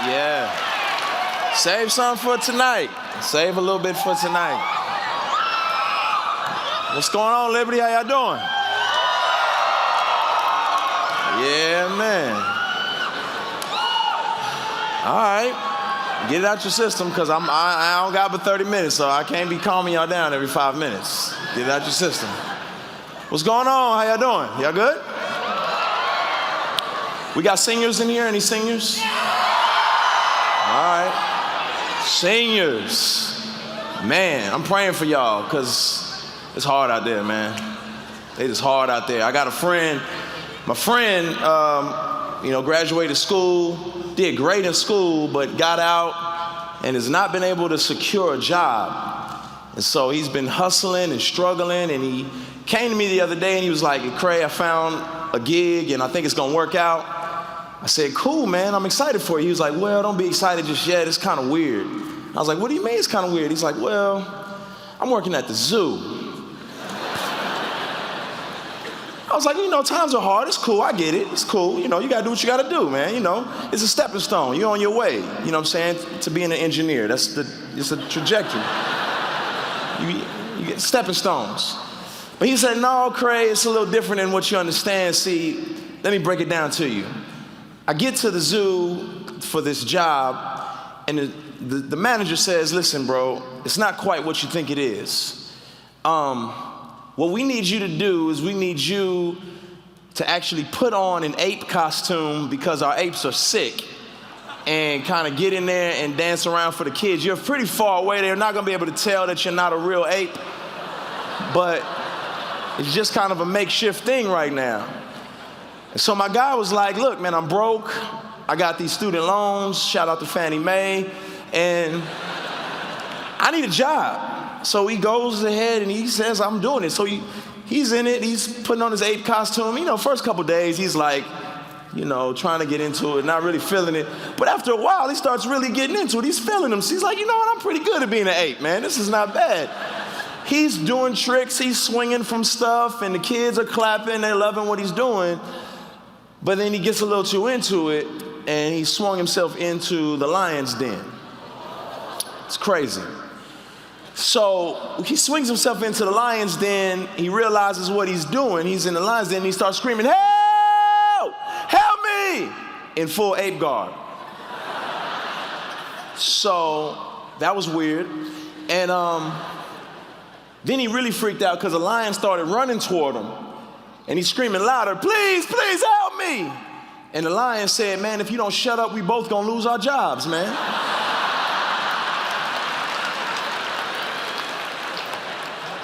Yeah. Save some for tonight. Save a little bit for tonight. What's going on, Liberty? How y'all doing? Yeah, man. All right. Get it out your system, because I don't got but 30 minutes, so I can't be calming y'all down every 5 minutes. Get it out your system. What's going on? How y'all doing? Y'all good? We got seniors in here? Any seniors? All right. Seniors. Man, I'm praying for y'all, because it's hard out there, man. It is hard out there. I got a friend. My friend, graduated school, did great in school, but got out and has not been able to secure a job. And so he's been hustling and struggling, and he came to me the other day and he was like, Lecrae, I found a gig and I think it's gonna work out. I said, cool, man, I'm excited for you. He was like, well, don't be excited just yet, it's kind of weird. I was like, what do you mean it's kind of weird? He's like, well, I'm working at the zoo. I was like, times are hard, it's cool, I get it, it's cool. You gotta do what you gotta do, man, It's a stepping stone, you're on your way, you know what I'm saying, to being an engineer. It's a trajectory. You get stepping stones. But he said, no, Craig, it's a little different than what you understand. See, let me break it down to you. I get to the zoo for this job, and the manager says, listen, bro, it's not quite what you think it is. What we need you to do is we need you to actually put on an ape costume, because our apes are sick, and kind of get in there and dance around for the kids. You're pretty far away. They're not going to be able to tell that you're not a real ape, but it's just kind of a makeshift thing right now. And so my guy was like, look, man, I'm broke. I got these student loans, shout out to Fannie Mae, and I need a job. So he goes ahead and he says, I'm doing it. So he's in it, he's putting on his ape costume. First couple days, he's like, trying to get into it, not really feeling it. But after a while, he starts really getting into it. He's feeling them. So he's like, you know what, I'm pretty good at being an ape, man. This is not bad. He's doing tricks, he's swinging from stuff, and the kids are clapping, they're loving what he's doing. But then he gets a little too into it, and he swung himself into the lion's den. It's crazy. So he swings himself into the lion's den, he realizes what he's doing. He's in the lion's den, and he starts screaming, help! Help me! In full ape guard. So that was weird. And then he really freaked out, because the lion started running toward him. And he's screaming louder, please, please help me. And the lion said, man, if you don't shut up, we both gonna lose our jobs, man.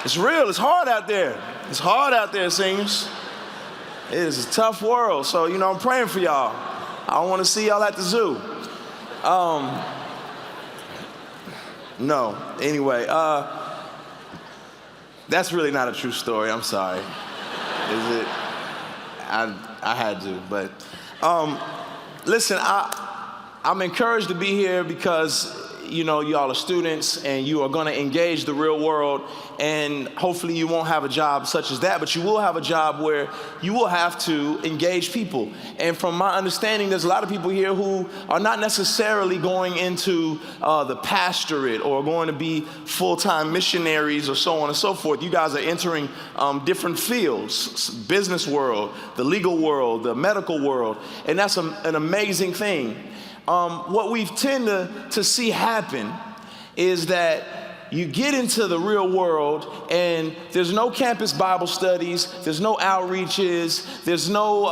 It's real, it's hard out there. It's hard out there, seniors. It is a tough world, so I'm praying for y'all. I don't want to see y'all at the zoo. No, anyway, that's really not a true story, I'm sorry. Is it? I had to, but listen, I'm encouraged to be here because y'all are students and you are going to engage the real world, and hopefully you won't have a job such as that, but you will have a job where you will have to engage people. And from my understanding, there's a lot of people here who are not necessarily going into the pastorate or going to be full-time missionaries or so on and so forth. You guys are entering different fields, business world, the legal world, the medical world, and that's an amazing thing. What we tend to see happen is that you get into the real world and there's no campus Bible studies, there's no outreaches, there's no,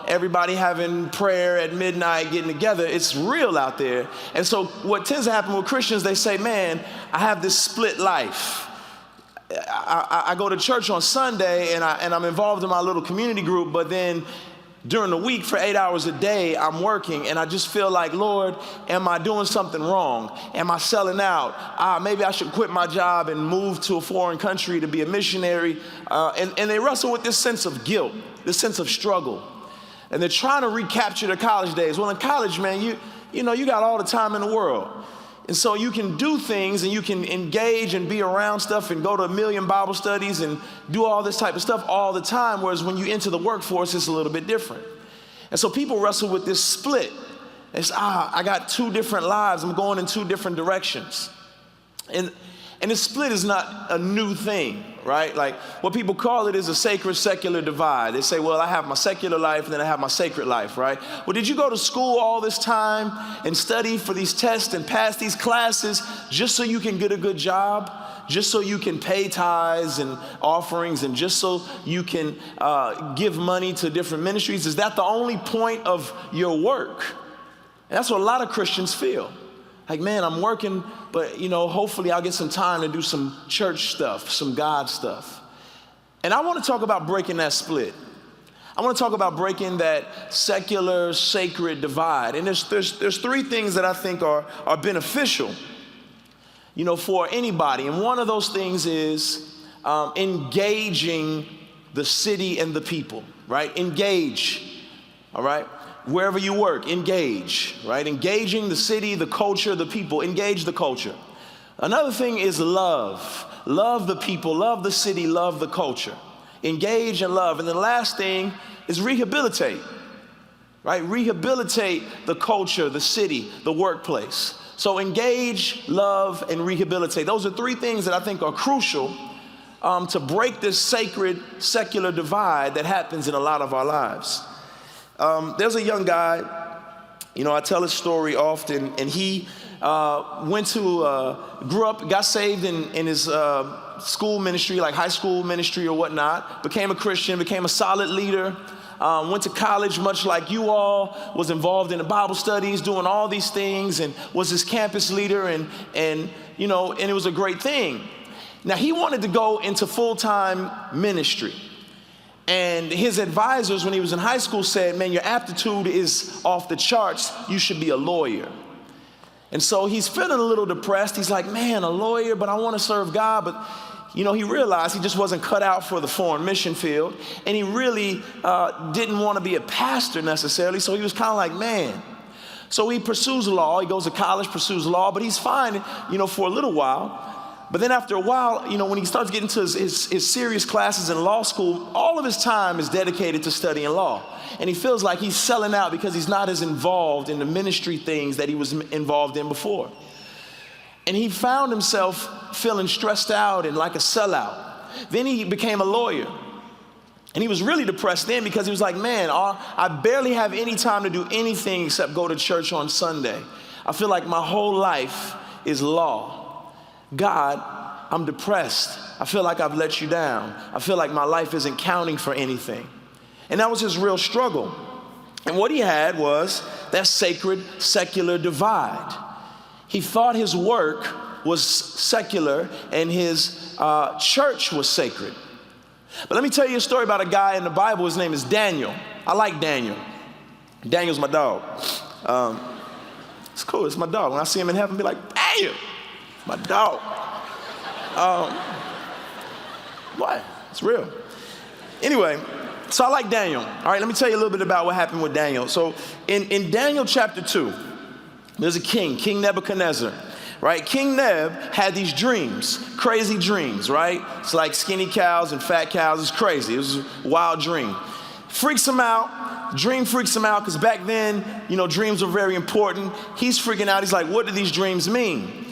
everybody having prayer at midnight, getting together. It's real out there. And so what tends to happen with Christians, they say, man, I have this split life. I go to church on Sunday and I'm involved in my little community group, but then during the week for 8 hours a day, I'm working, and I just feel like, Lord, am I doing something wrong? Am I selling out? Maybe I should quit my job and move to a foreign country to be a missionary. And they wrestle with this sense of guilt, this sense of struggle. And they're trying to recapture their college days. Well, in college, man, you got all the time in the world. And so you can do things and you can engage and be around stuff and go to 1 million Bible studies and do all this type of stuff all the time, whereas when you enter the workforce, it's a little bit different. And so people wrestle with this split. It's, I got two different lives. I'm going in two different directions. And this split is not a new thing, right? Like what people call it is a sacred secular divide. They say, well, I have my secular life and then I have my sacred life, right? Well, did you go to school all this time and study for these tests and pass these classes just so you can get a good job? Just so you can pay tithes and offerings and just so you can give money to different ministries? Is that the only point of your work? And that's what a lot of Christians feel. Like, man, I'm working, but, hopefully I'll get some time to do some church stuff, some God stuff. And I want to talk about breaking that split. I want to talk about breaking that secular, sacred divide. And there's three things that I think are beneficial, for anybody. And one of those things is engaging the city and the people, right? Engage, all right? Wherever you work, engage, right? Engaging the city, the culture, the people, engage the culture. Another thing is love. Love the people, love the city, love the culture. Engage and love. And the last thing is rehabilitate, right? Rehabilitate the culture, the city, the workplace. So engage, love, and rehabilitate. Those are three things that I think are crucial to break this sacred, secular divide that happens in a lot of our lives. There's a young guy, I tell his story often, and he grew up, got saved in his school ministry, like high school ministry or whatnot, became a Christian, became a solid leader, went to college much like you all, was involved in the Bible studies, doing all these things, and was his campus leader, and it was a great thing. Now, he wanted to go into full-time ministry. And his advisors, when he was in high school, said, man, your aptitude is off the charts. You should be a lawyer. And so he's feeling a little depressed. He's like, man, a lawyer, but I want to serve God. But, he realized he just wasn't cut out for the foreign mission field. And he really didn't want to be a pastor necessarily. So he was kind of like, man. So he pursues law. He goes to college, pursues law. But he's fine, for a little while. But then after a while, when he starts getting to his serious classes in law school, all of his time is dedicated to studying law. And he feels like he's selling out because he's not as involved in the ministry things that he was involved in before. And he found himself feeling stressed out and like a sellout. Then he became a lawyer. And he was really depressed then because he was like, man, I barely have any time to do anything except go to church on Sunday. I feel like my whole life is law. God, I'm depressed. I feel like I've let you down. I feel like my life isn't counting for anything. And that was his real struggle. And what he had was that sacred, secular divide. He thought his work was secular and his church was sacred. But let me tell you a story about a guy in the Bible. His name is Daniel. I like Daniel. Daniel's my dog. It's cool. It's my dog. When I see him in heaven, I'll be like, Daniel. My dog. What? It's real. Anyway, so I like Daniel. All right, let me tell you a little bit about what happened with Daniel. So in Daniel chapter 2, there's a king, King Nebuchadnezzar, right? King Neb had these dreams, crazy dreams, right? It's like skinny cows and fat cows. It's crazy. It was a wild dream. Freaks him out. Dream freaks him out because back then, dreams were very important. He's freaking out. He's like, what do these dreams mean?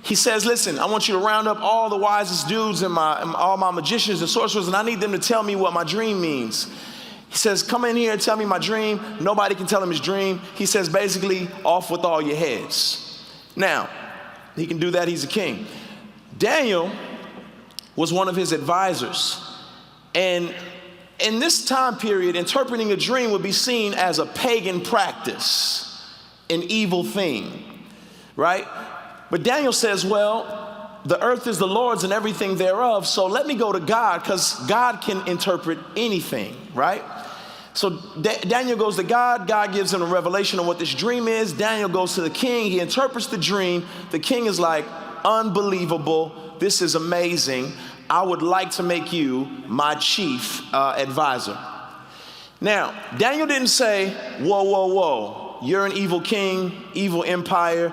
He says, listen, I want you to round up all the wisest dudes and all my magicians and sorcerers, and I need them to tell me what my dream means. He says, come in here and tell me my dream. Nobody can tell him his dream. He says, basically, off with all your heads. Now, he can do that. He's a king. Daniel was one of his advisors. And in this time period, interpreting a dream would be seen as a pagan practice, an evil thing, right? But Daniel says, well, the earth is the Lord's and everything thereof, so let me go to God because God can interpret anything, right? So Daniel goes to God. God gives him a revelation of what this dream is. Daniel goes to the king. He interprets the dream. The king is like, unbelievable. This is amazing. I would like to make you my chief advisor. Now, Daniel didn't say, whoa, whoa, whoa. You're an evil king, evil empire.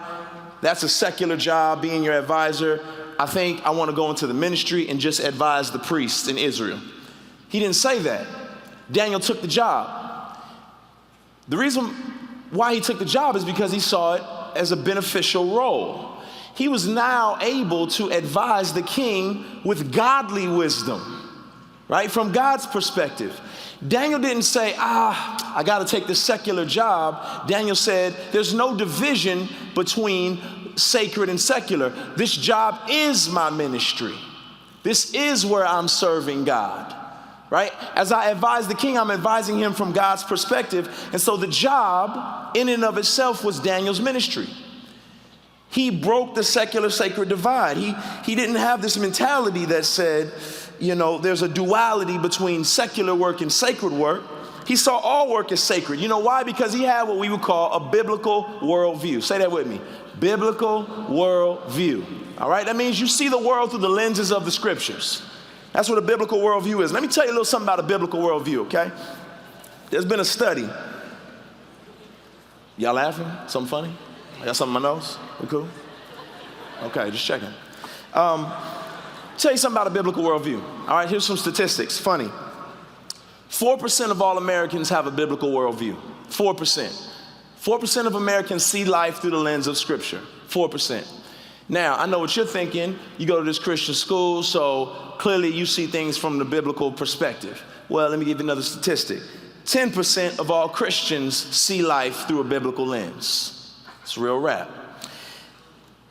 That's a secular job, being your advisor. I think I want to go into the ministry and just advise the priests in Israel. He didn't say that. Daniel took the job. The reason why he took the job is because he saw it as a beneficial role. He was now able to advise the king with godly wisdom, right? From God's perspective. Daniel didn't say, I got to take this secular job. Daniel said, there's no division between sacred and secular. This job is my ministry. This is where I'm serving God, right? As I advise the king, I'm advising him from God's perspective. And so the job in and of itself was Daniel's ministry. He broke the secular-sacred divide. He didn't have this mentality that said, there's a duality between secular work and sacred work. He saw all work as sacred. You know why? Because he had what we would call a biblical worldview. Say that with me. Biblical worldview. All right? That means you see the world through the lenses of the scriptures. That's what a biblical worldview is. Let me tell you a little something about a biblical worldview, okay? There's been a study. Y'all laughing? Something funny? I got something in my nose? We cool? Okay, just checking. Tell you something about a biblical worldview. All right, here's some statistics. Funny. 4% of all Americans have a biblical worldview. 4%. 4% of Americans see life through the lens of Scripture. 4%. Now, I know what you're thinking. You go to this Christian school, so clearly you see things from the biblical perspective. Well, let me give you another statistic. 10% of all Christians see life through a biblical lens. It's real rap.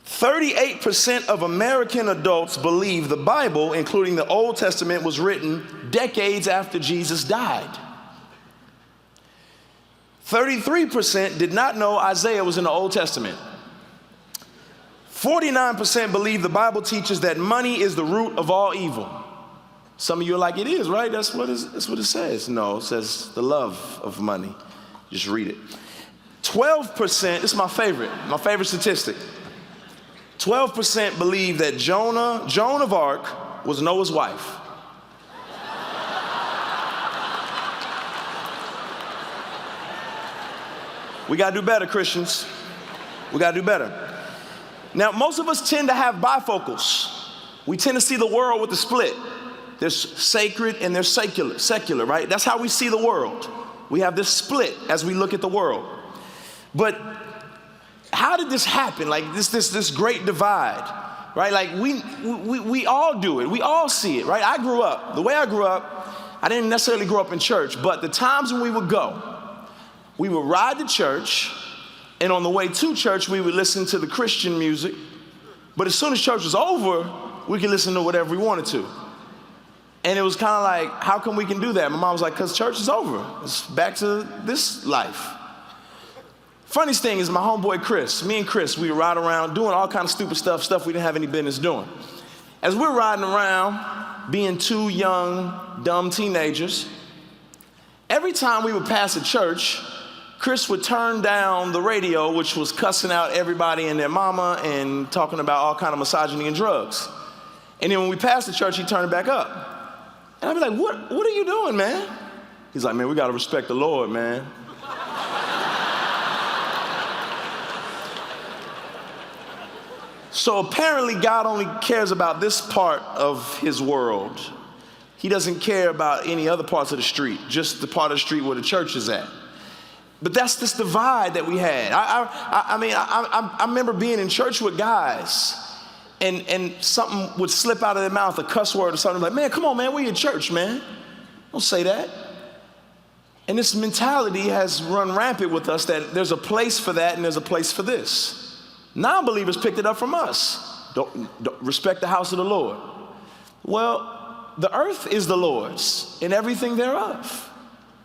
38% of American adults believe the Bible, including the Old Testament, was written decades after Jesus died. 33% did not know Isaiah was in the Old Testament. 49% believe the Bible teaches that money is the root of all evil. Some of you are like, it is, right? That's what it says. No, it says the love of money. Just read it. 12%, this is my favorite statistic. 12% believe that Joan of Arc was Noah's wife. We gotta do better, Christians. We gotta do better. Now, most of us tend to have bifocals. We tend to see the world with a split. There's sacred and there's secular, right? That's how we see the world. We have this split as we look at the world. But how did this happen? Like this great divide, right? Like we all do it. We all see it, right? The way I grew up, I didn't necessarily grow up in church, but the times when we would go, we would ride to church, and on the way to church, we would listen to the Christian music. But as soon as church was over, we could listen to whatever we wanted to. And it was kind of like, how come we can do that? My mom was like, because church is over. It's back to this life. Funniest thing is my homeboy Chris, me and Chris, we would ride around doing all kind of stupid stuff we didn't have any business doing. As we're riding around, being two young, dumb teenagers, every time we would pass a church, Chris would turn down the radio, which was cussing out everybody and their mama and talking about all kind of misogyny and drugs. And then when we passed the church, he'd turn it back up. And I'd be like, what are you doing, man? He's like, man, we got to respect the Lord, man. So apparently God only cares about this part of his world. He doesn't care about any other parts of the street, just the part of the street where the church is at. But that's this divide that we had. I remember being in church with guys and something would slip out of their mouth, a cuss word or something, like, man, come on, man, we're in church, man. Don't say that. And this mentality has run rampant with us that there's a place for that and there's a place for this. Non-believers picked it up from us. Don't respect the house of the Lord. Well, the earth is the Lord's and everything thereof.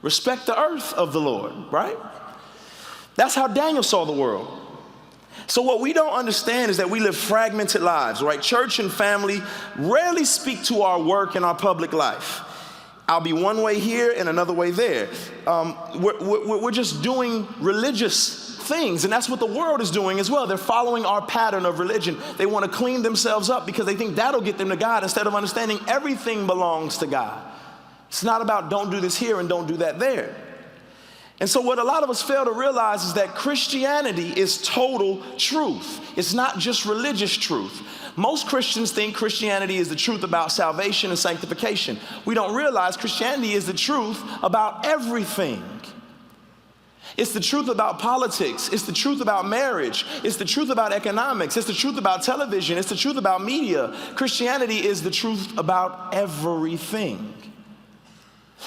Respect the earth of the Lord, right? That's how Daniel saw the world. So what we don't understand is that we live fragmented lives, right? Church and family rarely speak to our work and our public life. I'll be one way here and another way there. We're just doing religious things, and that's what the world is doing as well. They're following our pattern of religion. They want to clean themselves up because they think that'll get them to God instead of understanding everything belongs to God. It's not about don't do this here and don't do that there. And so what a lot of us fail to realize is that Christianity is total truth. It's not just religious truth. Most Christians think Christianity is the truth about salvation and sanctification. We don't realize Christianity is the truth about everything. It's the truth about politics. It's the truth about marriage. It's the truth about economics. It's the truth about television. It's the truth about media. Christianity is the truth about everything.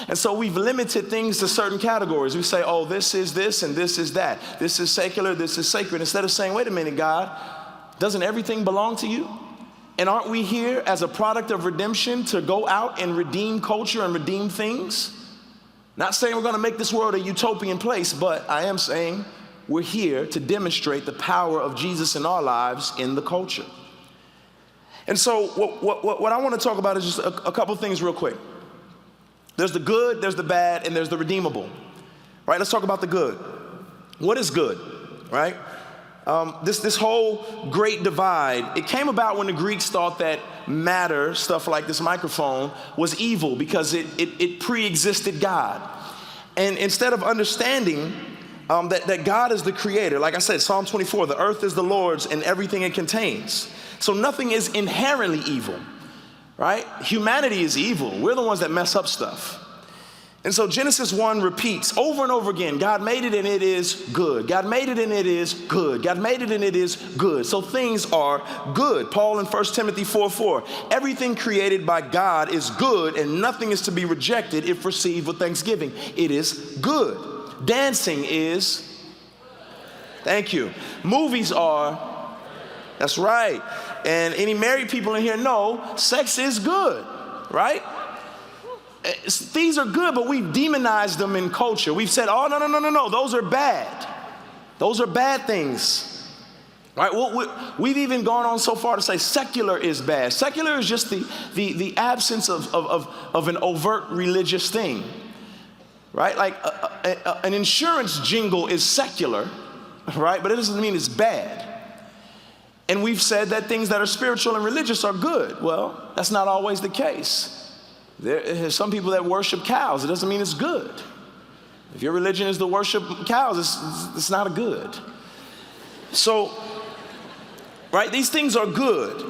And so we've limited things to certain categories. We say, oh, this is this and this is that. This is secular, this is sacred. Instead of saying, wait a minute, God, doesn't everything belong to you? And aren't we here as a product of redemption to go out and redeem culture and redeem things? Not saying we're going to make this world a utopian place, but I am saying we're here to demonstrate the power of Jesus in our lives in the culture. And so what I want to talk about is just a couple things real quick. There's the good, there's the bad, and there's the redeemable. Right? Let's talk about the good. What is good? Right? This whole great divide, it came about when the Greeks thought that matter, stuff like this microphone, was evil because it pre-existed God. And instead of understanding that God is the creator, like I said, Psalm 24, the earth is the Lord's and everything it contains. So nothing is inherently evil, right? Humanity is evil. We're the ones that mess up stuff. And so Genesis 1 repeats over and over again, God made it and it is good. God made it and it is good. God made it and it is good. So things are good. Paul in 1 Timothy 4:4, everything created by God is good and nothing is to be rejected if received with thanksgiving. It is good. Dancing is, thank you. Movies are, that's right. And any married people in here know sex is good, right? These are good, but we've demonized them in culture. We've said, oh, no, those are bad. Those are bad things, right? Well, we've even gone on so far to say secular is bad. Secular is just the absence of an overt religious thing, right? Like an insurance jingle is secular, right? But it doesn't mean it's bad. And we've said that things that are spiritual and religious are good. Well, that's not always the case. There's some people that worship cows. It doesn't mean it's good. If your religion is to worship cows, it's not a good. So, right, these things are good.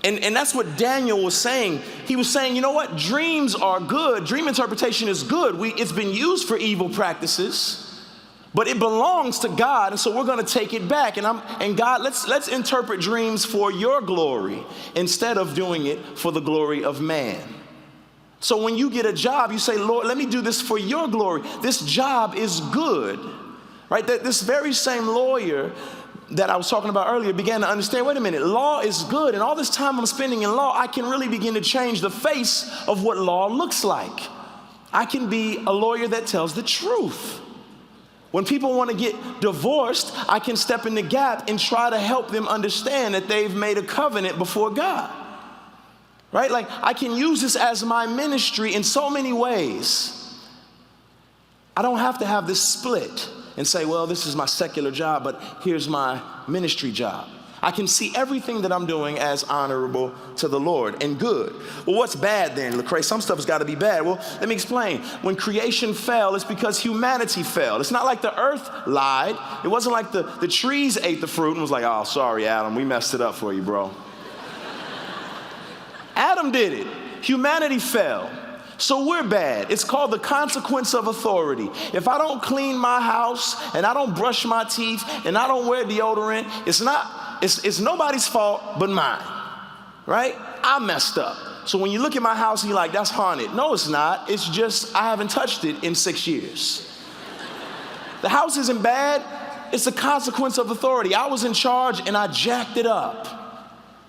And that's what Daniel was saying. He was saying, you know what? Dreams are good. Dream interpretation is good. It's been used for evil practices, but it belongs to God, and so we're going to take it back. And God, let's interpret dreams for your glory instead of doing it for the glory of man. So when you get a job, you say, Lord, let me do this for your glory. This job is good, right? This very same lawyer that I was talking about earlier began to understand, wait a minute, law is good. And all this time I'm spending in law, I can really begin to change the face of what law looks like. I can be a lawyer that tells the truth. When people want to get divorced, I can step in the gap and try to help them understand that they've made a covenant before God. Right? Like, I can use this as my ministry in so many ways. I don't have to have this split and say, well, this is my secular job, but here's my ministry job. I can see everything that I'm doing as honorable to the Lord and good. Well, what's bad then, Lecrae? Some stuff has got to be bad. Well, let me explain. When creation fell, it's because humanity fell. It's not like the earth lied. It wasn't like the trees ate the fruit and was like, oh, sorry, Adam, we messed it up for you, bro. Adam did it. Humanity fell. So we're bad. It's called the consequence of authority. If I don't clean my house and I don't brush my teeth and I don't wear deodorant, it's nobody's fault but mine, right? I messed up. So when you look at my house and you're like, that's haunted. No, it's not. It's just I haven't touched it in 6 years. The house isn't bad. It's a consequence of authority. I was in charge and I jacked it up.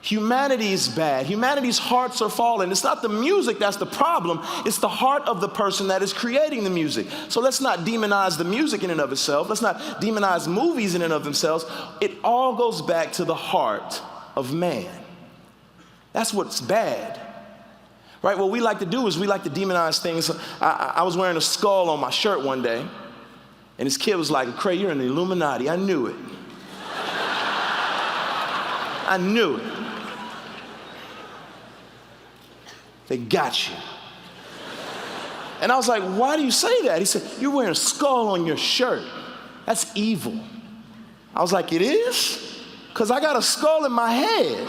Humanity is bad. Humanity's hearts are fallen. It's not the music that's the problem. It's the heart of the person that is creating the music. So let's not demonize the music in and of itself. Let's not demonize movies in and of themselves. It all goes back to the heart of man. That's what's bad. Right? What we like to do is we like to demonize things. I was wearing a skull on my shirt one day, and this kid was like, Lecrae, you're in the Illuminati. I knew it. I knew it. They got you. And I was like, why do you say that? He said, you're wearing a skull on your shirt. That's evil. I was like, it is? Because I got a skull in my head.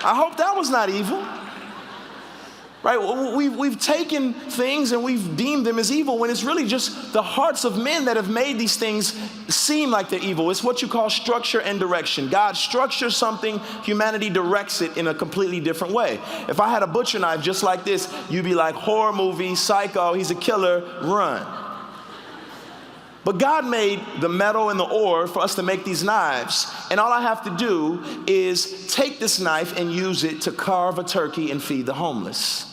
I hope that was not evil. right? We've taken things and we've deemed them as evil when it's really just the hearts of men that have made these things seem like they're evil. It's what you call structure and direction. God structures something, humanity directs it in a completely different way. If I had a butcher knife just like this, you'd be like, horror movie, psycho, he's a killer, run. But God made the metal and the ore for us to make these knives, and all I have to do is take this knife and use it to carve a turkey and feed the homeless,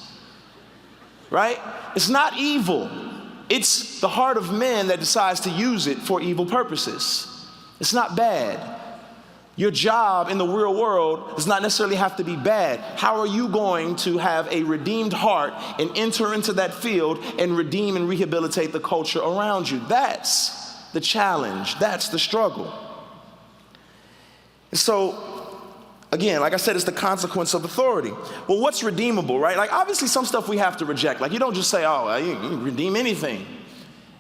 right? It's not evil. It's the heart of man that decides to use it for evil purposes. It's not bad. Your job in the real world does not necessarily have to be bad. How are you going to have a redeemed heart and enter into that field and redeem and rehabilitate the culture around you? That's the challenge. That's the struggle. And so, again, like I said, it's the consequence of authority. Well, what's redeemable, right? Like, obviously some stuff we have to reject. Like, you don't just say, oh, you can redeem anything.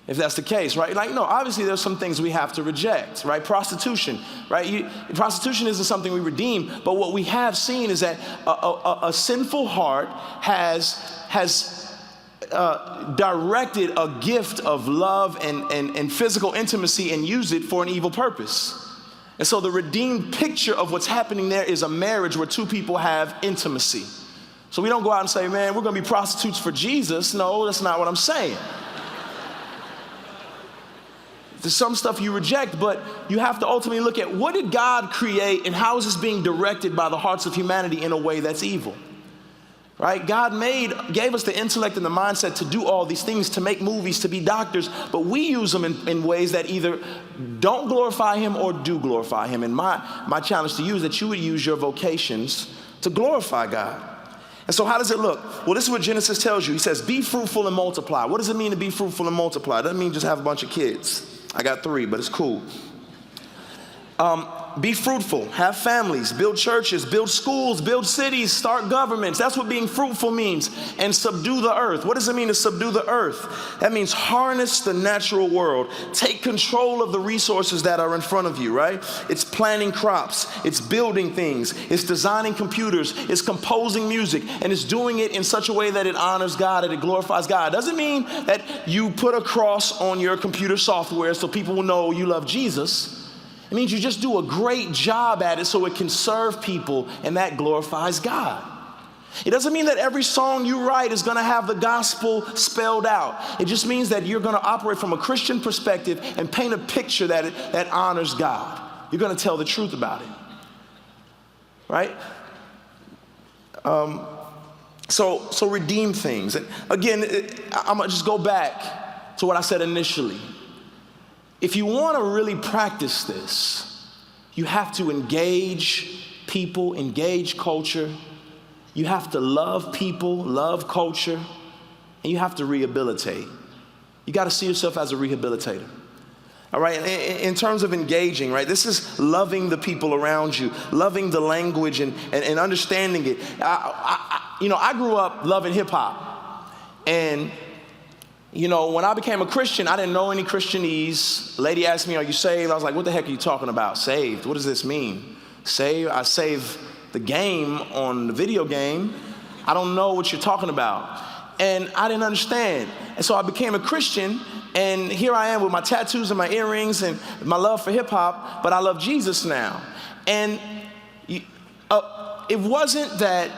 If that's the case, right? Like, no, obviously there's some things we have to reject, right? Prostitution, right? Prostitution isn't something we redeem, but what we have seen is that a sinful heart has directed a gift of love and physical intimacy and used it for an evil purpose. And so the redeemed picture of what's happening there is a marriage where two people have intimacy. So we don't go out and say, man, we're gonna be prostitutes for Jesus. No, that's not what I'm saying. There's some stuff you reject, but you have to ultimately look at what did God create and how is this being directed by the hearts of humanity in a way that's evil, right? God gave us the intellect and the mindset to do all these things, to make movies, to be doctors, but we use them in ways that either don't glorify him or do glorify him. And my challenge to you is that you would use your vocations to glorify God. And so how does it look? Well, this is what Genesis tells you. He says, be fruitful and multiply. What does it mean to be fruitful and multiply? It doesn't mean just have a bunch of kids. I got 3, but it's cool. Be fruitful, have families, build churches, build schools, build cities, start governments. That's what being fruitful means. And subdue the earth. What does it mean to subdue the earth? That means harness the natural world. Take control of the resources that are in front of you, right? It's planting crops. It's building things. It's designing computers. It's composing music. And it's doing it in such a way that it honors God and it glorifies God. It doesn't mean that you put a cross on your computer software so people will know you love Jesus. It means you just do a great job at it so it can serve people, and that glorifies God. It doesn't mean that every song you write is going to have the gospel spelled out. It just means that you're going to operate from a Christian perspective and paint a picture that honors God. You're going to tell the truth about it, right? So redeem things. And again, I'm going to just go back to what I said initially. If you want to really practice this, you have to engage people, engage culture. You have to love people, love culture, and you have to rehabilitate. You got to see yourself as a rehabilitator. All right, in terms of engaging, right, this is loving the people around you, loving the language and understanding it. I grew up loving hip hop, and when I became a Christian, I didn't know any Christianese. A lady asked me, are you saved? I was like, what the heck are you talking about? Saved? What does this mean? Saved? I saved the game on the video game. I don't know what you're talking about. And I didn't understand. And so I became a Christian, and here I am with my tattoos and my earrings and my love for hip hop, but I love Jesus now. And it wasn't that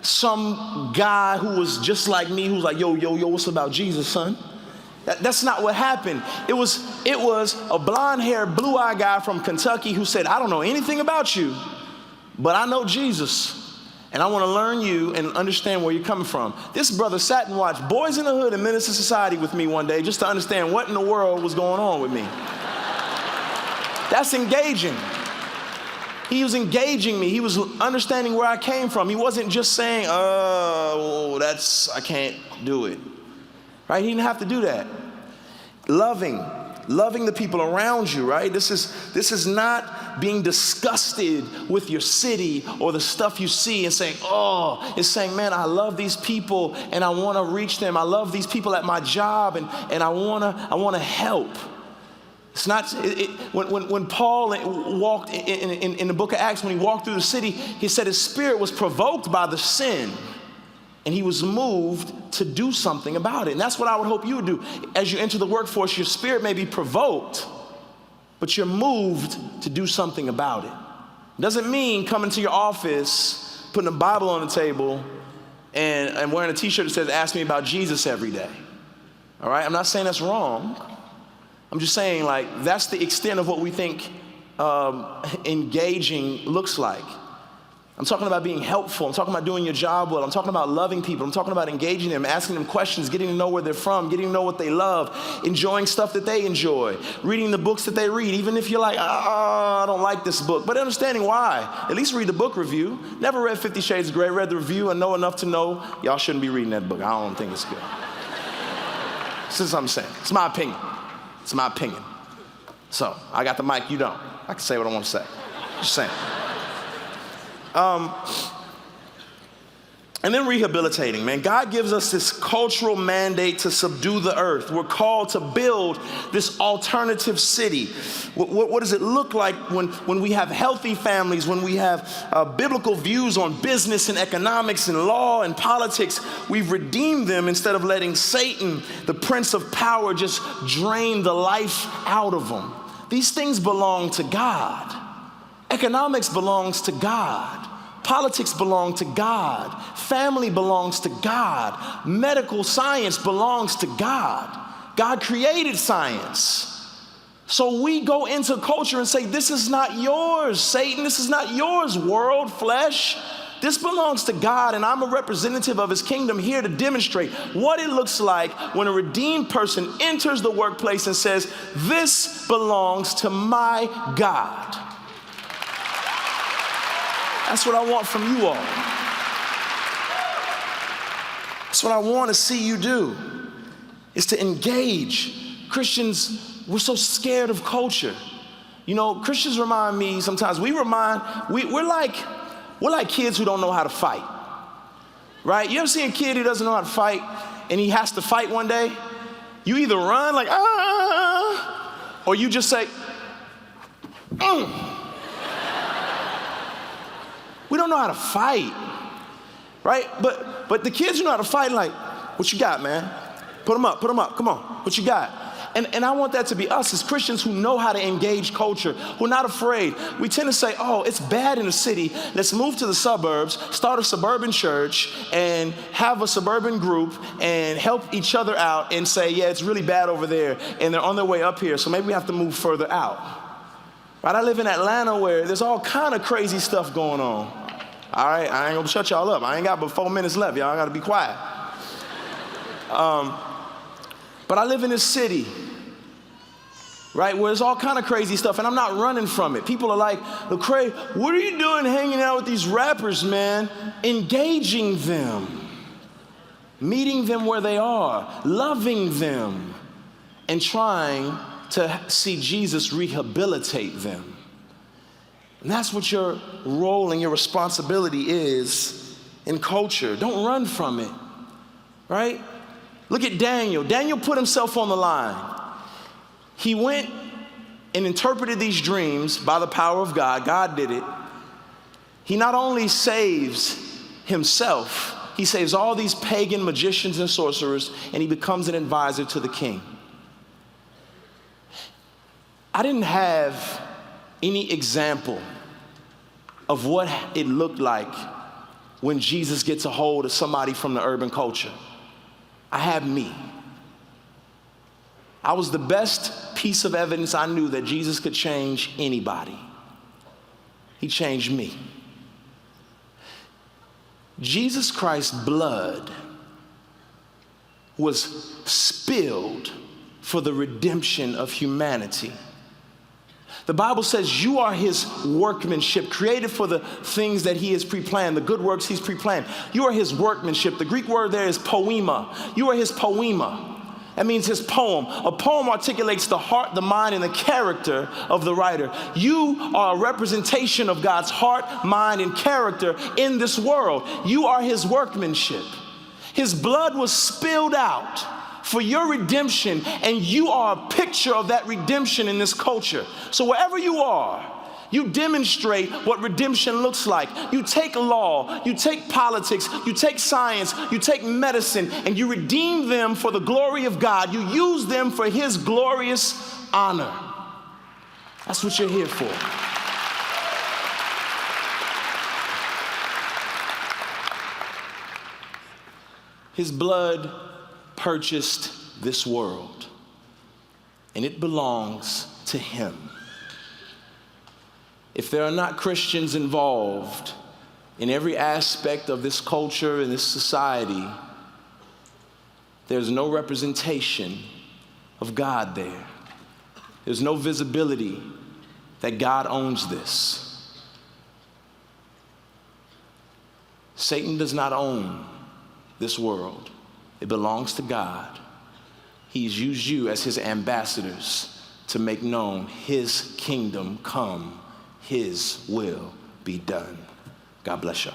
some guy who was just like me, who was like, yo, what's about Jesus, son? That's not what happened. It was a blonde-haired, blue-eyed guy from Kentucky who said, I don't know anything about you, but I know Jesus, and I want to learn you and understand where you're coming from. This brother sat and watched Boys in the Hood and Menace to Society with me one day just to understand what in the world was going on with me. That's engaging. He was engaging me. He was understanding where I came from. He wasn't just saying, I can't do it. Right? He didn't have to do that. Loving the people around you, right? This is not being disgusted with your city or the stuff you see and saying, it's saying, man, I love these people and I want to reach them. I love these people at my job and I want to help. It's not, when Paul walked in the book of Acts, when he walked through the city, he said his spirit was provoked by the sin. And he was moved to do something about it. And that's what I would hope you would do. As you enter the workforce, your spirit may be provoked, but you're moved to do something about it. Doesn't mean coming to your office, putting a Bible on the table, and wearing a t-shirt that says, ask me about Jesus every day. All right? I'm not saying that's wrong. I'm just saying, like, that's the extent of what we think engaging looks like. I'm talking about being helpful. I'm talking about doing your job well. I'm talking about loving people. I'm talking about engaging them, asking them questions, getting to know where they're from, getting to know what they love, enjoying stuff that they enjoy, reading the books that they read, even if you're like, I don't like this book, but understanding why. At least read the book review. Never read 50 Shades of Grey, read the review and know enough to know y'all shouldn't be reading that book. I don't think it's good. This is what I'm saying. It's my opinion. It's my opinion. So, I got the mic, you don't. I can say what I want to say. Just saying. And then rehabilitating, man. God gives us this cultural mandate to subdue the earth. We're called to build this alternative city. What does it look like when we have healthy families, when we have biblical views on business and economics and law and politics? We've redeemed them instead of letting Satan, the prince of power, just drain the life out of them. These things belong to God. Economics belongs to God. Politics belong to God. Family belongs to God. Medical science belongs to God. God created science. So we go into culture and say, this is not yours, Satan. This is not yours, world, flesh. This belongs to God, and I'm a representative of his kingdom here to demonstrate what it looks like when a redeemed person enters the workplace and says, this belongs to my God. That's what I want from you all. That's what I want to see you do, is to engage. Christians, we're so scared of culture. You know, Christians remind me sometimes, we're like kids who don't know how to fight, right? You ever see a kid who doesn't know how to fight and he has to fight one day? You either run like, or you just say, We don't know how to fight, right? But the kids who know how to fight, like, what you got, man? Put them up, come on, what you got? And I want that to be us as Christians who know how to engage culture, who are not afraid. We tend to say, oh, it's bad in the city. Let's move to the suburbs, start a suburban church, and have a suburban group, and help each other out and say, yeah, it's really bad over there, and they're on their way up here, so maybe we have to move further out. Right? I live in Atlanta where there's all kind of crazy stuff going on. All right, I ain't gonna shut y'all up. I ain't got but 4 minutes left. Y'all gotta be quiet. But I live in this city, right, where there's all kind of crazy stuff, and I'm not running from it. People are like, Lecrae, what are you doing hanging out with these rappers, man? Engaging them, meeting them where they are, loving them, and trying to see Jesus rehabilitate them. And that's what your role and your responsibility is in culture. Don't run from it, right? Look at Daniel. Daniel put himself on the line. He went and interpreted these dreams by the power of God. God did it. He not only saves himself, he saves all these pagan magicians and sorcerers, and he becomes an advisor to the king. I didn't have any example of what it looked like when Jesus gets a hold of somebody from the urban culture. I had me. I was the best piece of evidence I knew that Jesus could change anybody. He changed me. Jesus Christ's blood was spilled for the redemption of humanity. The Bible says you are his workmanship, created for the things that he has pre-planned, the good works he's pre-planned. You are his workmanship. The Greek word there is poema. You are his poema. That means his poem. A poem articulates the heart, the mind, and the character of the writer. You are a representation of God's heart, mind, and character in this world. You are his workmanship. His blood was spilled out for your redemption, and you are a picture of that redemption in this culture. So wherever you are, You demonstrate what redemption looks like. You take law, you take politics, you take science, you take medicine, and you redeem them for the glory of God. You use them for His glorious honor. That's what you're here for. His blood purchased this world, and it belongs to Him. If there are not Christians involved in every aspect of this culture and this society, there's no representation of God there. There's no visibility that God owns this. Satan does not own this world. It belongs to God. He's used you as His ambassadors to make known His kingdom come, His will be done. God bless y'all.